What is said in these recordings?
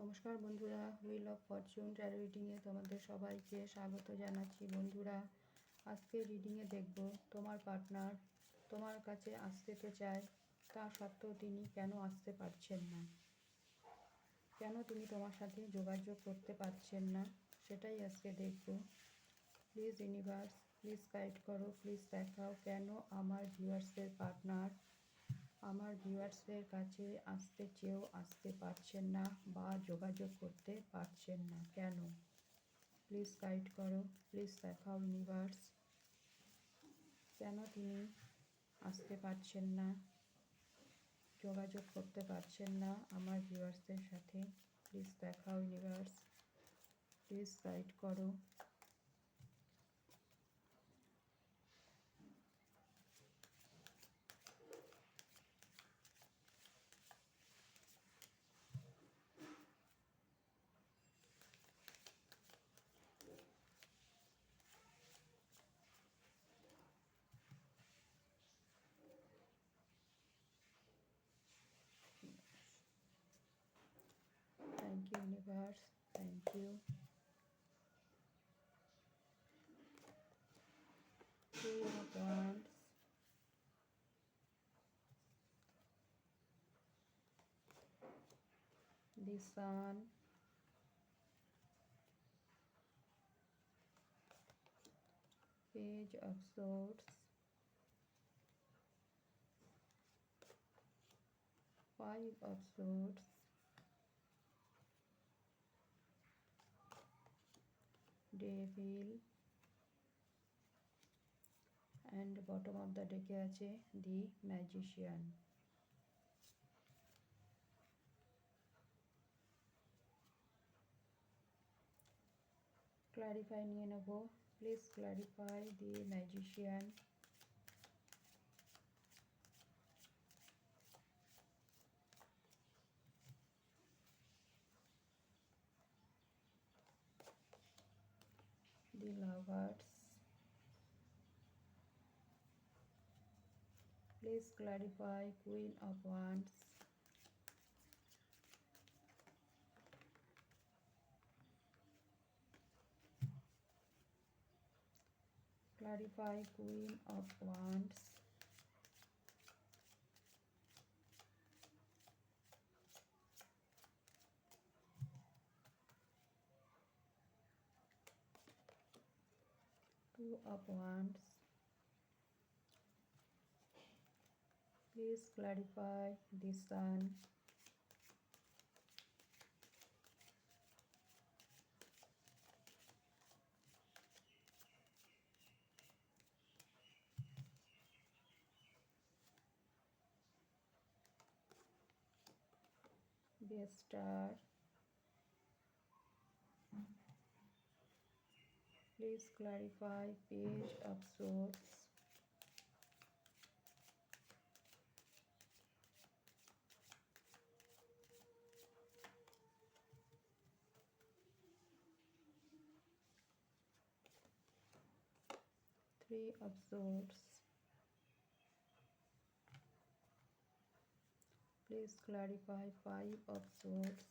নমস্কার বন্ধুরা, wheel of Fortune taro রিডিংয়ে তোমাদের সবাইকে স্বাগত জানাচ্ছি। বন্ধুরা, আজকে রিডিংয়ে দেখব তোমার পার্টনার তোমার কাছে আসতে তো চায়, তা সত্ত্বেও তিনি কেন আসতে পারছেন না, কেন তিনি তোমার সাথে যোগাযোগ করতে পারছেন না, সেটাই আজকে দেখব। প্লিজ ইউনিভার্স, প্লিজ গাইড করো, প্লিজ দেখাও কেন আমার ভিউয়ার্সের পার্টনার আমার ভিউয়ার্সের কাছে আসতে চেয়েও আসতে পারছেন না বা যোগাযোগ করতে পারছেন না কেন। প্লিজ গাইড করো, প্লিজ দেখাও ইউনিভার্স, কেন তিনি আসতে পারছেন না, যোগাযোগ করতে পারছেন না আমার ভিউয়ার্সদের সাথে। প্লিজ দেখাও ইউনিভার্স, প্লিজ গাইড করো। Thank you universe, thank you. Queen of Wands, the Sun, Page of Swords, Five of Swords, Devil, and bottom of the deck আছে the Magician. ক্লারিফাই নিয়ে নেব। Please clarify the Magician. The Lovers. Please clarify Queen of Wands. Clarify Queen of Wands. Two of Wands. Please clarify the Sun. The Star. Please clarify Page of Swords. Three of Swords. Please clarify Five of Swords.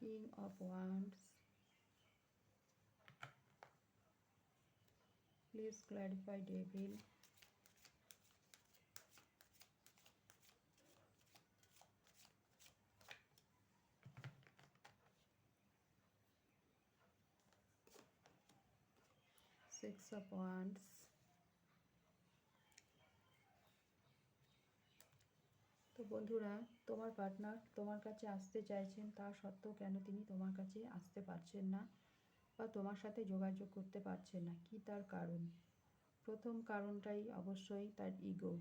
King of Wands. Please clarify Devil. Six of Wands. তো বন্ধুরা, তোমার partner তোমার কাছে আসতে চাইছেন, তা সত্ত্বেও কেন তিনি তোমার কাছে আসতে পারছেন না বা তোমার সাথে যোগাযোগ করতে পারছেন না, কি তার কারণ? প্রথম কারণটাই অবশ্যই তার ইগো।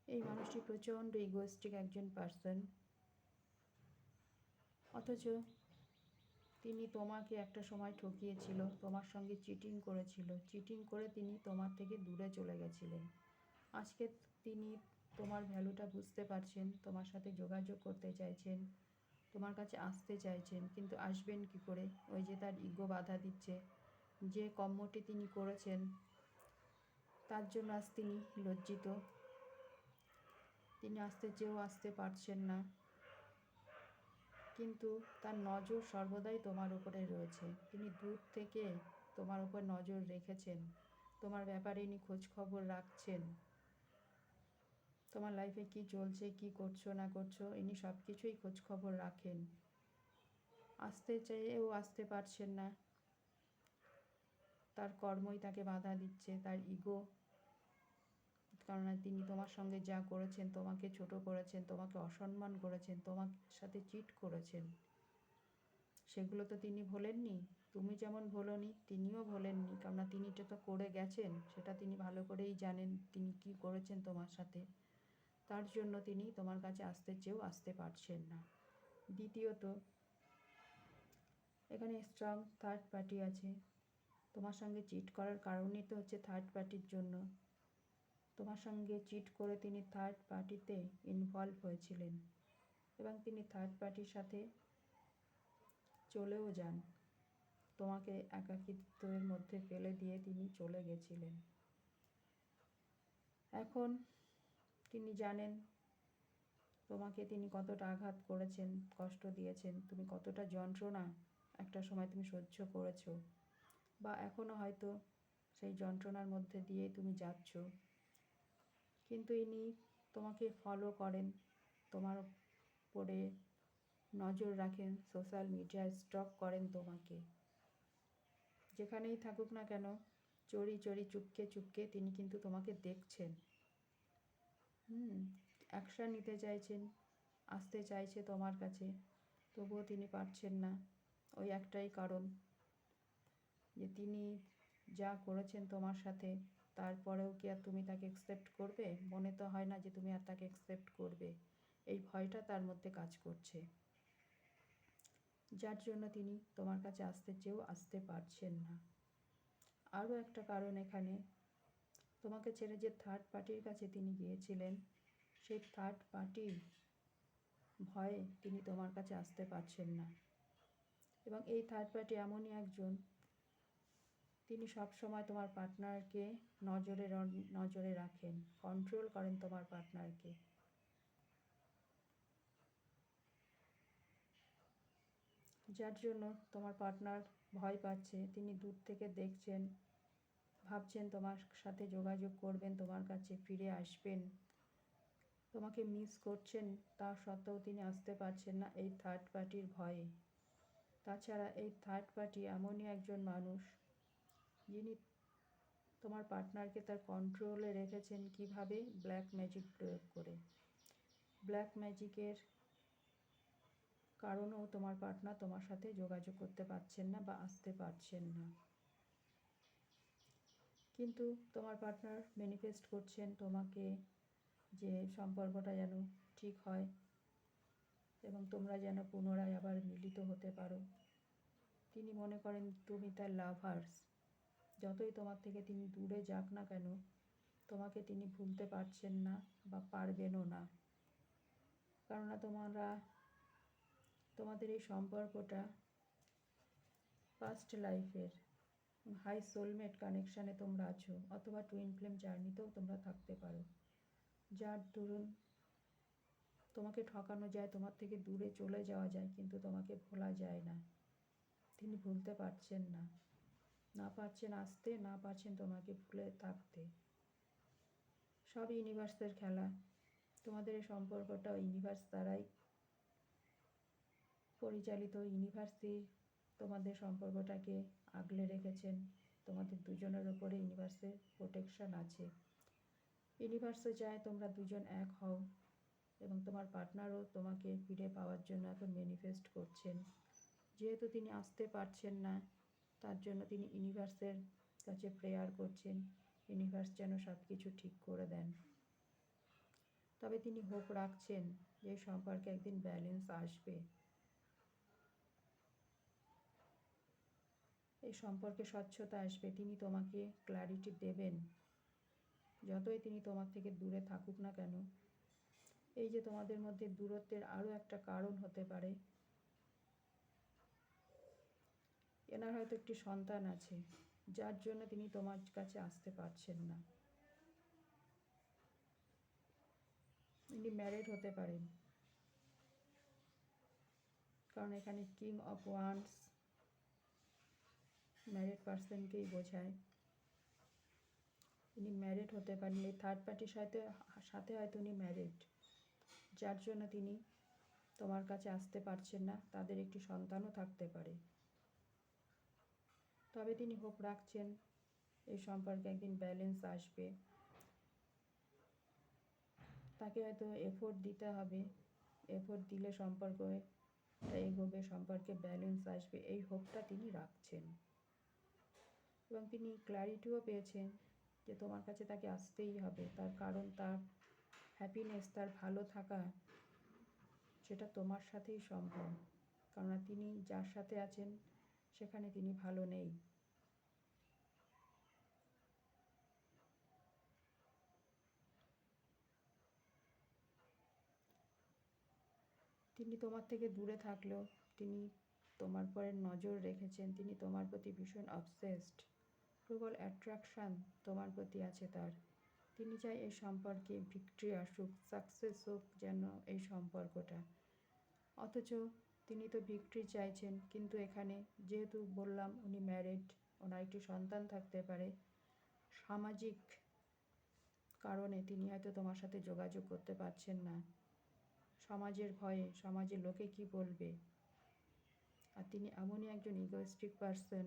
এই মানুষটি প্রচণ্ড ইগোয়েস্টিক একজন পার্সন, অথচ তিনি তোমাকে একটা সময় ঠকিয়েছিল, তোমার সঙ্গে চিটিং করেছিল, চিটিং করে তিনি তোমার থেকে দূরে চলে গেছিলেন। আজকে তিনি তোমার ভ্যালুটা বুঝতে পারছেন, তোমার সাথে যোগাযোগ করতে চাইছেন, তোমার কাছে আসতে চাইছেন, কিন্তু আসবেন কি করে? ওই যে তার ইগো বাধা দিচ্ছে। যে কর্মটি তিনি করেছেন তার জন্য আজ তিনি লজ্জিত। তিনি আসতে চেয়েও আসতে পারছেন না, কিন্তু তার নজর সর্বদাই তোমার উপরে রয়েছে। তিনি দূর থেকে তোমার উপর নজর রেখেছেন, তোমার ব্যাপারে ইনি খোঁজ খবর রাখছেন। তোমার লাইফে কি চলছে, কি করছো না করছো, ইনি সব কিছুই খোঁজ খবর রাখেন। আসতে চেয়েও আসতে পারছেন না, তার কর্মই তাকে বাধা দিচ্ছে, তার ইগো। কারণ তিনি তোমার সঙ্গে যা করেছেন, তোমাকে ছোট করেছেন, তোমাকে অসম্মান করেছেন, তোমার সাথে চিট করেছেন, সেগুলো তো তিনি ভোলেননি। তুমি যেমন ভোলনি, তিনিও ভোলেননি, কেননা তিনি তো করে গেছেন, সেটা তিনি ভালো করেই জানেন তিনি কি করেছেন তোমার সাথে। তার জন্য তিনি তোমার কাছে আসতে চেয়েও আসতে পারছেন না। দ্বিতীয়ত, এখানে স্ট্রং থার্ড পার্টি আছে। তোমার সঙ্গে চিট করার কারণই তো হচ্ছে থার্ড পার্টির জন্য। তোমার সঙ্গে চিট করে তিনি থার্ড পার্টিতে ইনভলভ হয়েছিলেন, এবং তিনি থার্ড পার্টির সাথে চলেও যান। তোমাকে একাকিত্বের মধ্যে ফেলে দিয়ে তিনি চলে গেছিলেন। এখন তিনি জানেন তোমাকে তিনি কতটা আঘাত করেছেন, কষ্ট দিয়েছেন, তুমি কতটা যন্ত্রণা একটা সময় তুমি সহ্য করেছো, বা এখনও হয়তো সেই যন্ত্রণার মধ্যে দিয়ে তুমি যাচ্ছ। কিন্তু ইনি তোমাকে ফলো করেন, তোমার উপরে নজর রাখেন, সোশ্যাল মিডিয়ায় স্টক করেন তোমাকে। যেখানেই থাকুক না কেন, চোরি চোরি চুপকে চুপকে তিনি কিন্তু তোমাকে দেখছেন। অ্যাকশান নিতে চাইছেন, আসতে চাইছে তোমার কাছে, তবুও তিনি পারছেন না। ওই একটাই কারণ যে তিনি যা করেছেন তোমার সাথে, তারপরেও কি আর তুমি তাকে অ্যাকসেপ্ট করবে? মনে তো হয় না যে তুমি আর তাকে অ্যাকসেপ্ট করবে। এই ভয়টা তার মধ্যে কাজ করছে, যার জন্য তিনি তোমার কাছে আসতে চেয়েও আসতে পারছেন না। আরও একটা কারণ এখানে, তোমাকে ছেড়ে যে থার্ড পার্টির কাছে তিনি গিয়েছিলেন, সেই থার্ড পার্টির ভয়ে তিনি তোমার কাছে আসতে পারছেন না। এবং এই থার্ড পার্টি এমনই একজন, তিনি সবসময় তোমার পার্টনারকে নজরে রাখেন, কন্ট্রোল করেন তোমার পার্টনারকে। যার জন্য তোমার পার্টনার ভয় পাচ্ছে, তিনি দূর থেকে দেখছেন, ভাবছেন তোমার সাথে যোগাযোগ করবেন, তোমার কাছে ফিরে আসবেন, তোমাকে মিস করছেন, তা সত্ত্বেও তিনি আসতে পারছেন না এই থার্ড পার্টির ভয়ে। তাছাড়া এই থার্ড পার্টি এমনই একজন মানুষ, যিনি তোমার পার্টনারকে তার কন্ট্রোলে রেখেছেন। কিভাবে? ব্ল্যাক ম্যাজিক প্রয়োগ করে। ব্ল্যাক ম্যাজিকের কারণেও তোমার পার্টনার তোমার সাথে যোগাযোগ করতে পারছেন না বা আসতে পারছেন না। কিন্তু তোমার পার্টনার ম্যানিফেস্ট করছেন তোমাকে, যে সম্পর্কটা যেন ঠিক হয় এবং তোমরা যেন পুনরায় আবার মিলিত হতে পারো। তিনি মনে করেন তুমি তার লাভার্স। যতই তোমার থেকে তিনি দূরে যাক না কেন, তোমাকে তিনি ভুলতে পারছেন না বা পারবেনও না। কেননা তোমাদের এই সম্পর্কটা পাস্ট লাইফের হাই সোলমেট কানেকশানে তোমরা আছো, অথবা টুইন ফ্লেম জার্নিতেও তোমরা থাকতে পারো। যার দরুন তোমাকে ঠকানো যায়, তোমার থেকে দূরে চলে যাওয়া যায়, কিন্তু তোমাকে ভোলা যায় না। তিনি ভুলতে পারছেন না, না পারছেন আসতে, না পারছেন তোমাকে ভুলে থাকতে। সব ইউনিভার্সের খেলা। তোমাদের এই সম্পর্কটা ইউনিভার্স দ্বারাই পরিচালিত। ইউনিভার্সই তোমাদের সম্পর্কটাকে আগলে রেখেছেন। তোমাদের দুজনের ওপরে ইউনিভার্সের প্রোটেকশন আছে। ইউনিভার্সও চায় তোমরা দুজন এক হও, এবং তোমার পার্টনারও তোমাকে ফিরে পাওয়ার জন্য এখন ম্যানিফেস্ট করছেন। যেহেতু তিনি আসতে পারছেন না, তার জন্য তিনি ইউনিভার্সের কাছে প্রেয়ার করছেন, ইউনিভার্স যেন সব কিছু ঠিক করে দেন। তবে তিনি হোপ রাখছেন যে সম্পর্কে একদিন ব্যালেন্স আসবে, এই সম্পর্কে স্বচ্ছতা আসবে, তিনি তোমাকে ক্ল্যারিটি দেবেন। যতই তিনি তোমার থেকে দূরে থাকুক না কেন, এই যে তোমাদের মধ্যে দূরত্বের আরও একটা কারণ হতে পারে, এনার হয়তো একটি সন্তান আছে, যার জন্য তিনি তোমার কাছে আসতে পারছেন না। ইনি ম্যারিড হতে পারেন, কারণ এখানে কিং অফ ওয়ান্স ম্যারিড পার্সনকেই বোঝায়। ইনি ম্যারিড হতে পারেন, এই থার্ড পার্টির সাথে হয়তো উনি ম্যারিড, যার জন্য তিনি তোমার কাছে আসতে পারছেন না। তাদের একটি সন্তানও থাকতে পারে, তবে তিনি হোপ রাখছেন এই সম্পর্কে একদিন ব্যালেন্স আসবে। তাকে হয়তো এফোর্ট দিতে হবে, এফোর্ট দিলে সম্পর্কটা এগোবে, সম্পর্কে ব্যালেন্স আসবে, এই হোপটা তিনি রাখছেন। এবং তিনি ক্ল্যারিটিও পেয়েছেন যে তোমার কাছে তাকে আসতেই হবে, তার কারণ তার হ্যাপিনেস, তার ভালো থাকা, সেটা তোমার সাথেই সম্ভব। কেননা তিনি যার সাথে আছেন সেখানে তিনি ভালো নেই। তিনি তোমার থেকে দূরে থাকলেও তিনি তোমার পরে নজর রেখেছেন, তিনি তোমার প্রতি ভীষণ অবসেসড, প্রবল অ্যাট্রাকশান তোমার প্রতি আছে তার। তিনি চায় এই সম্পর্কে ভিক্টরি আসুক, সাকসেস হোক যেন এই সম্পর্কটা। অথচ তিনি তো ভিক্টরি চাইছেন, কিন্তু এখানে যেহেতু বললাম উনি ম্যারিড, ওনার একটি সন্তান থাকতে পারে, সামাজিক কারণে তিনি হয়তো তোমার সাথে যোগাযোগ করতে পারছেন না, সমাজের ভয়ে, সমাজের লোকে কি বলবে। আর তিনি এমনই একজন ইগোয়েস্টিক পারসন,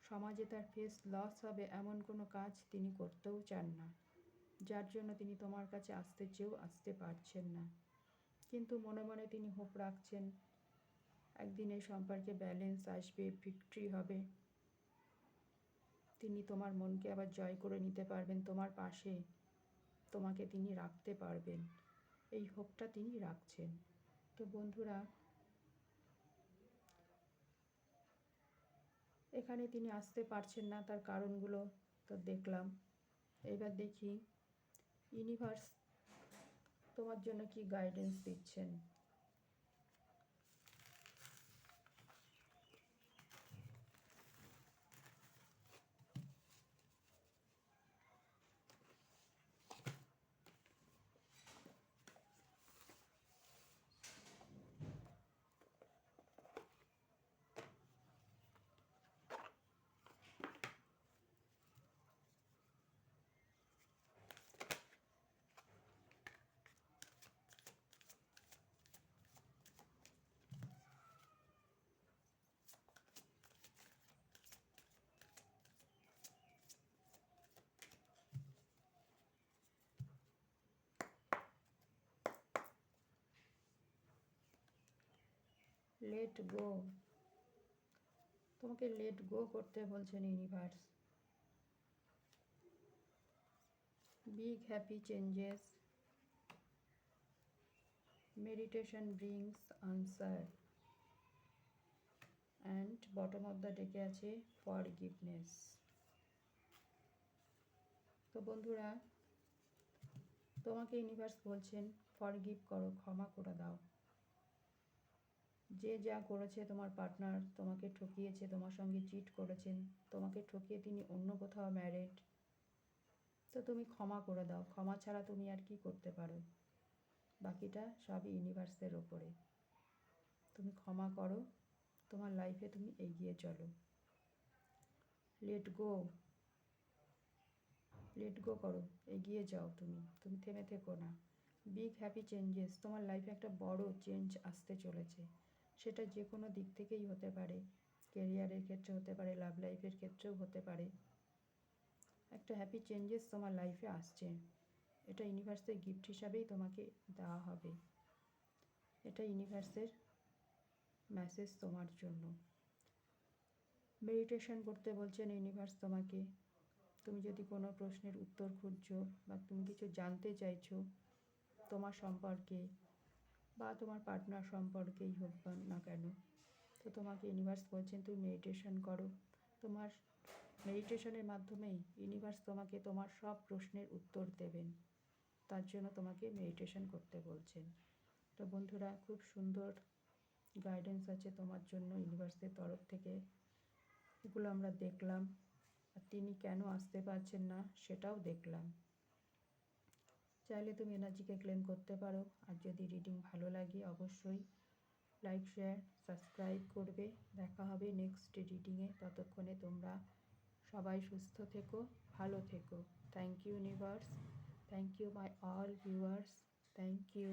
সমাজে তার ফেস লস হবে এমন কোনো কাজ তিনি করতেও চান না, যার জন্য তিনি তোমার কাছে আসতে চেয়েও আসতে পারছেন না। কিন্তু মনে মনে তিনি হোপ রাখছেন একদিন এই সম্পর্কে ব্যালেন্স আসবে, ভিক্টরি হবে, তিনি তোমার মনকে আবার জয় করে নিতে পারবেন, তোমার পাশে তোমাকে তিনি রাখতে পারবেন, এই হোপটা তিনি রাখছেন। তো বন্ধুরা, এখানে তিনি আসতে পারছেন না, তার কারণগুলো তো দেখলাম। এবার দেখি ইউনিভার্স তোমার জন্য কি গাইডেন্স দিচ্ছেন। লেট গো, তোমাকে লেট গো করতে বলছেন universe. Big happy changes, meditation brings answer, and bottom of the ডেকে আছে ফরগিভনেস। তো বন্ধুরা, তোমাকে ইউনিভার্স বলছেন ফরগিভ করো, ক্ষমা করে দাও। যে যা করেছে, তোমার পার্টনার তোমাকে ঠকিয়েছে, তোমার সঙ্গে চিট করেছেন, তোমাকে ঠকিয়ে তিনি অন্য কোথাও ম্যারিড, তো তুমি ক্ষমা করে দাও। ক্ষমা ছাড়া তুমি আর কি করতে পারো, বাকিটা সবই ইউনিভার্সের ওপরে। তুমি ক্ষমা করো, তোমার লাইফে তুমি এগিয়ে চলো। লেট গো, লেট গো করো, এগিয়ে যাও, তুমি থেমে থেকো না। বিগ হ্যাপি চেঞ্জেস, তোমার লাইফে একটা বড় চেঞ্জ আসতে চলেছে, সেটা যে কোনো দিক থেকেই হতে পারে, কেরিয়ারের ক্ষেত্রে হতে পারে, লাভ লাইফের ক্ষেত্রেও হতে পারে। একটা হ্যাপি চেঞ্জেস তোমার লাইফে আসছে, এটা ইউনিভার্সের গিফট হিসাবেই তোমাকে দেওয়া হবে, এটা ইউনিভার্সের মেসেজ তোমার জন্য। মেডিটেশন করতে বলছেন ইউনিভার্স তোমাকে। তুমি যদি কোনো প্রশ্নের উত্তর খুঁজছো বা তুমি কিছু জানতে চাইছো তোমার সম্পর্কে বা তোমার পার্টনার সম্পর্কেই হোক না কেন, তো তোমাকে ইউনিভার্স বলছেন তুমি মেডিটেশন করো। তোমার মেডিটেশনের মাধ্যমেই ইউনিভার্স তোমাকে তোমার সব প্রশ্নের উত্তর দেবেন, তার জন্য তোমাকে মেডিটেশন করতে বলছেন। তো বন্ধুরা, খুব সুন্দর গাইডেন্স আছে তোমার জন্য ইউনিভার্সের তরফ থেকে। এগুলো আমরা দেখলাম, আর তিনি কেন আসতে পারছেন না সেটাও দেখলাম। চাইলে তুমি এনার্জিকে ক্লেম করতে পারো। আর যদি রিডিং ভালো লাগে অবশ্যই লাইক, শেয়ার, সাবস্ক্রাইব করবে। দেখা হবে নেক্সট রিডিংয়ে। ততক্ষণে তোমরা সবাই সুস্থ থেকো, ভালো থেকো। Thank you universe, thank you my all viewers, thank you.